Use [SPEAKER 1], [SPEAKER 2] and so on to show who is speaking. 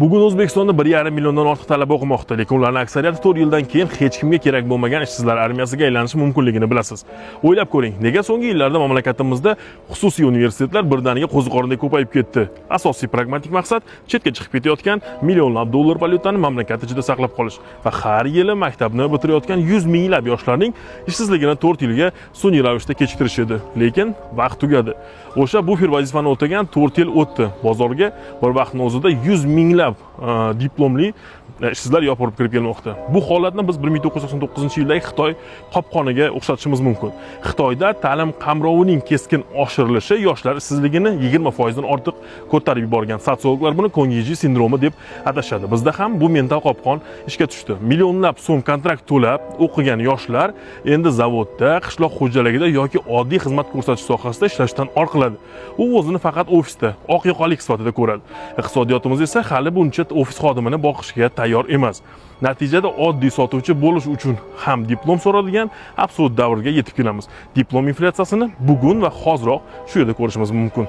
[SPEAKER 1] Bugun O'zbekistonda 1,5 milliondan ortiq talaba o'qimoqda, lekin ularning aksariyati 4 yildan keyin hech kimga kerak bo'lmagan ishsizlar armiyasiga aylanishi mumkinligini bilasiz. O'ylab ko'ring, nega so'nggi yillarda mamlakatimizda xususiy universitetlar birdaniga qo'ziqorindek ko'payib ketdi? Asosiy pragmatik maqsad chetga chiqib ketayotgan millionlab dollar valyutani mamlakat ichida saqlab qolish va har yili maktabni bitirayotgan 100 minglab yoshlarning ishsizligini 4 yilga sun'iy ravishda kechiktirish edi. Lekin vaqt tugadi. O'sha buffer vazifani o'tagan 4 yil o'tdi. Bozorga bir vaqtning o'zida 100 minglab diplomli ishsizlar yopirib kirib kelmoqda. Bu holatni biz 1999-yildagi Xitoy qopqoniga o'xshatishimiz mumkin. Xitoyda ta'lim qamrovining keskin oshirilishi yoshlar ishsizligini 20% dan ortiq ko'tarib yuborgan. Sotsiologlar buni Kongiji sindromi deb atashadi. Bizda ham bu mental qopqon ishga tushdi. Millionlab so'm kontrakt to'lab o'qigan yoshlar endi zavodda, qishloq xo'jaligida yoki oddiy xizmat ko'rsatish sohasida ishlashdan orqaladi. U o'zini faqat ofisda oq yoqalik sifatida ko'radi. Iqtisodiyotimiz esa hali buncha ofis xodimini boqishga tayyor emas. Natijada oddiy sotuvchi bo'lish uchun ham diplom so'radigan absurd davrga yetib kelamiz. Diplom inflyatsiyasini bugun va hoziroq shu yerda ko'rishimiz mumkin.